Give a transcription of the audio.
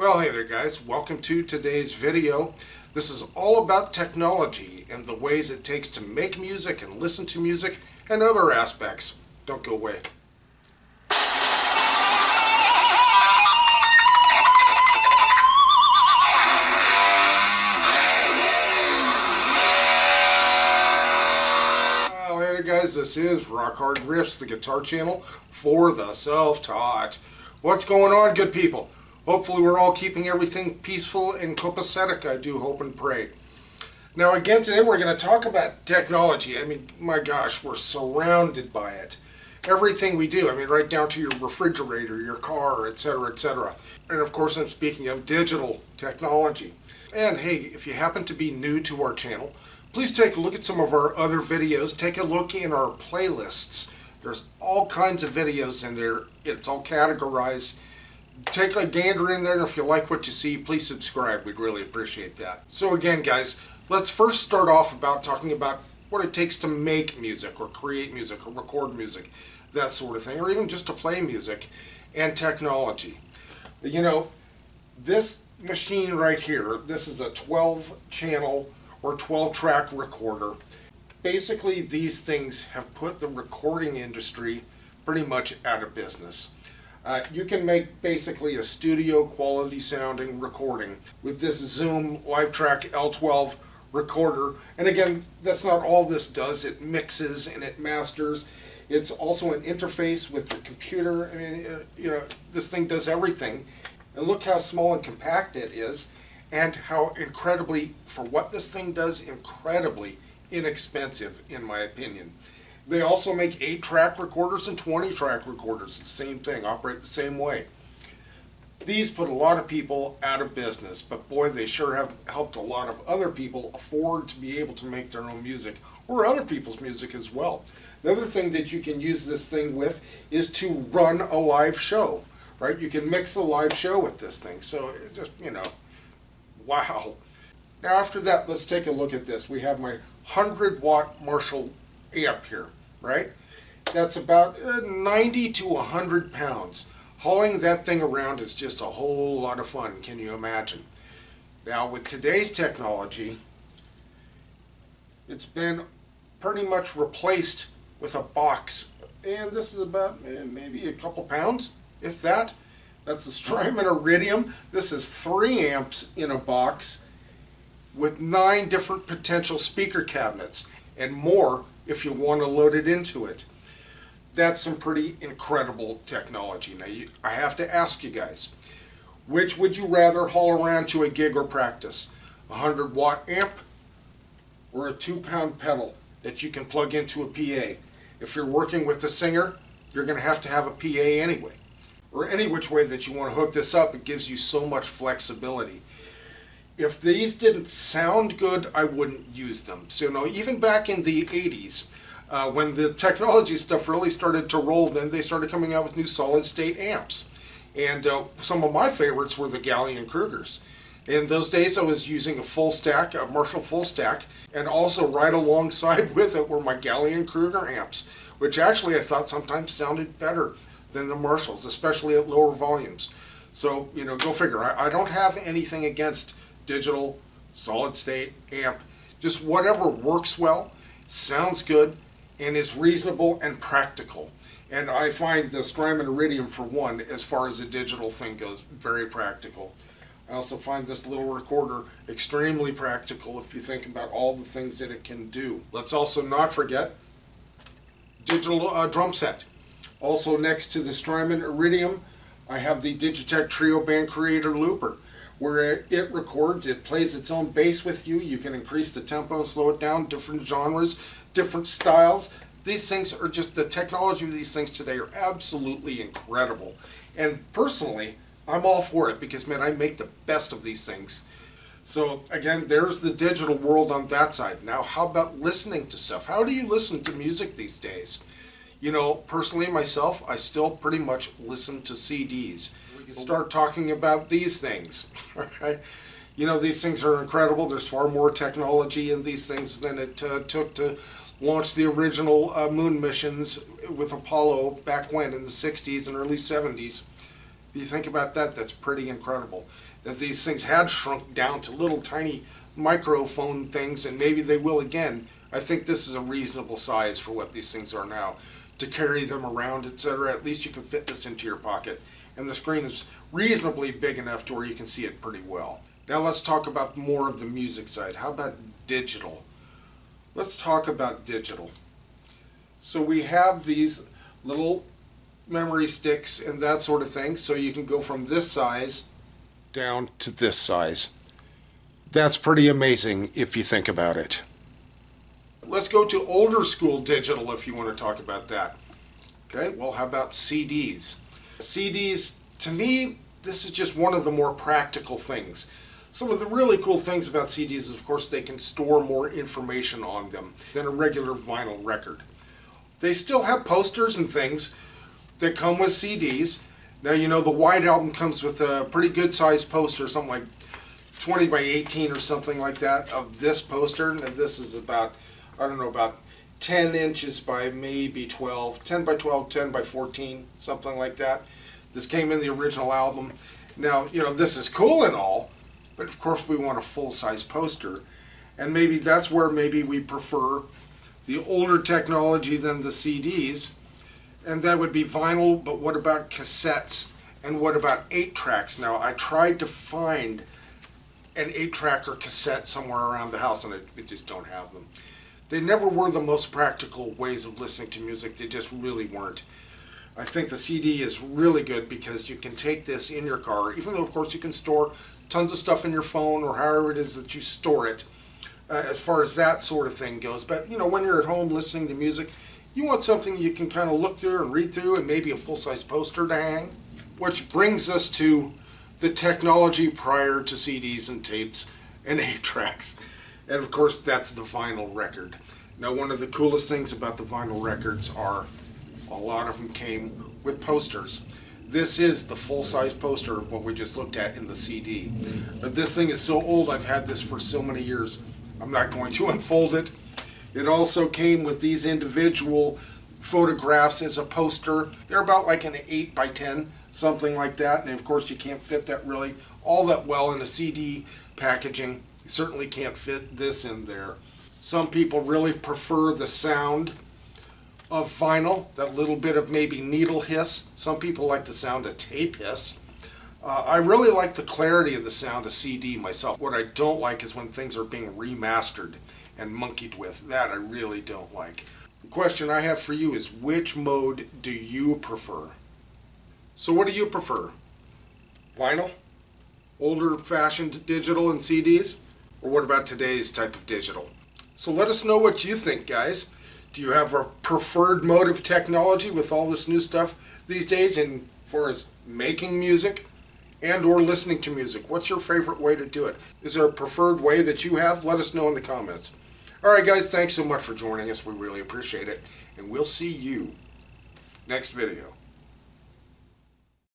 Well, hey there guys, welcome to today's video. This is all about technology and the ways it takes to make music and listen to music and other aspects. Don't go away. Well, hey there guys, this is Rock Hard Riffs, the guitar channel for the self-taught. What's going on, good people? Hopefully we're all keeping everything peaceful and copacetic, I do hope and pray. Now again, today we're going to talk about technology. I mean, my gosh, we're surrounded by it. Everything we do, I mean, right down to your refrigerator, your car, etc., etc. And of course, I'm speaking of digital technology. And hey, if you happen to be new to our channel, please take a look at some of our other videos. Take a look in our playlists. There's all kinds of videos in there. It's all categorized. Take a gander in there, and if you like what you see, please subscribe. We'd really appreciate that. So again, guys, let's first start off about talking about what it takes to make music or create music or record music, that sort of thing, or even just to play music, and technology. You know, this machine right here, this is a 12-channel or 12-track recorder. Basically, these things have put the recording industry pretty much out of business. You can make basically a studio quality sounding recording with this Zoom LiveTrack L12 recorder. And again, that's not all this does. It mixes and it masters. It's also an interface with your computer. I mean, you know, this thing does everything. And look how small and compact it is, and how incredibly, for what this thing does, incredibly inexpensive, in my opinion. They also make 8-track recorders and 20-track recorders. The same thing, operate the same way. These put a lot of people out of business, but boy, they sure have helped a lot of other people afford to be able to make their own music, or other people's music as well. The other thing that you can use this thing with is to run a live show, right? You can mix a live show with this thing, so it just, you know, wow. Now after that, let's take a look at this. We have my 100-watt Marshall amp here, right? That's about 90 to 100 pounds. Hauling that thing around is just a whole lot of fun, can you imagine? Now with today's technology, it's been pretty much replaced with a box, and this is about maybe a couple pounds, if that. That's the Strymon Iridium. This is 3 amps in a box with 9 different potential speaker cabinets and more if you want to load it into it. That's some pretty incredible technology. Now, I have to ask you guys, which would you rather haul around to a gig or practice? A 100-watt amp or a 2-pound pedal that you can plug into a PA? If you're working with a singer, you're going to have a PA anyway. Or any which way that you want to hook this up, it gives you so much flexibility. If these didn't sound good, I wouldn't use them. So, you know, even back in the 80s, when the technology stuff really started to roll, then they started coming out with new solid-state amps. And some of my favorites were the Gallien-Krugers. In those days, I was using a full stack, a Marshall full stack, and also right alongside with it were my Gallien-Kruger amps, which actually I thought sometimes sounded better than the Marshalls, especially at lower volumes. So, you know, go figure. I don't have anything against digital, solid state, amp, just whatever works well, sounds good, and is reasonable and practical. And I find the Strymon Iridium, for one, as far as a digital thing goes, very practical. I also find this little recorder extremely practical if you think about all the things that it can do. Let's also not forget digital drum set. Also next to the Strymon Iridium, I have the Digitech Trio Band Creator Looper, where it records, it plays its own bass with you. You can increase the tempo and slow it down, different genres, different styles. These things are just, the technology of these things today are absolutely incredible. And personally, I'm all for it because, man, I make the best of these things. So again, there's the digital world on that side. Now, how about listening to stuff? How do you listen to music these days? You know, personally myself, I still pretty much listen to CDs. We can start talking about these things, right? You know, these things are incredible. There's far more technology in these things than it took to launch the original moon missions with Apollo back when, in the 60s and early 70s. you think about that, that's pretty incredible. That these things had shrunk down to little tiny microphone things, and maybe they will again. I think this is a reasonable size for what these things are now. To carry them around, etc. At least you can fit this into your pocket. And the screen is reasonably big enough to where you can see it pretty well. Now let's talk about more of the music side. How about digital? Let's talk about digital. So we have these little memory sticks and that sort of thing. So you can go from this size down to this size. That's pretty amazing if you think about it. Let's go to older school digital if you want to talk about that. Okay, well, how about CDs? CDs, to me, this is just one of the more practical things. Some of the really cool things about CDs is, of course, they can store more information on them than a regular vinyl record. They still have posters and things that come with CDs. Now, you know, the White Album comes with a pretty good sized poster, something like 20 by 18 or something like that of this poster. And this is about, I don't know, about 10 inches by maybe 12, 10 by 12, 10 by 14, something like that. This came in the original album. Now, you know, this is cool and all, but of course we want a full-size poster. And maybe that's where maybe we prefer the older technology than the CDs. And that would be vinyl, but what about cassettes? And what about 8-tracks? Now, I tried to find an 8-track or cassette somewhere around the house, and I just don't have them. They never were the most practical ways of listening to music. They just really weren't. I think the CD is really good because you can take this in your car, even though, of course, you can store tons of stuff in your phone or however it is that you store it, as far as that sort of thing goes. But, you know, when you're at home listening to music, you want something you can kind of look through and read through and maybe a full-size poster to hang. Which brings us to the technology prior to CDs and tapes and 8-tracks. And of course, that's the vinyl record. Now, one of the coolest things about the vinyl records are a lot of them came with posters. This is the full-size poster of what we just looked at in the CD. But this thing is so old, I've had this for so many years, I'm not going to unfold it. It also came with these individual photographs as a poster. They're about like an 8 by 10, something like that. And of course, you can't fit that really all that well in a CD packaging. You certainly can't fit this in there. Some people really prefer the sound of vinyl, that little bit of maybe needle hiss. Some people like the sound of tape hiss. I really like the clarity of the sound of CD myself. What I don't like is when things are being remastered and monkeyed with. That I really don't like. The question I have for you is, which mode do you prefer? So what do you prefer? Vinyl? Older-fashioned digital and CDs? Or what about today's type of digital? So let us know what you think, guys. Do you have a preferred mode of technology with all this new stuff these days as far as making music and or listening to music? What's your favorite way to do it? Is there a preferred way that you have? Let us know in the comments. Alright guys, thanks so much for joining us. We really appreciate it. And we'll see you next video.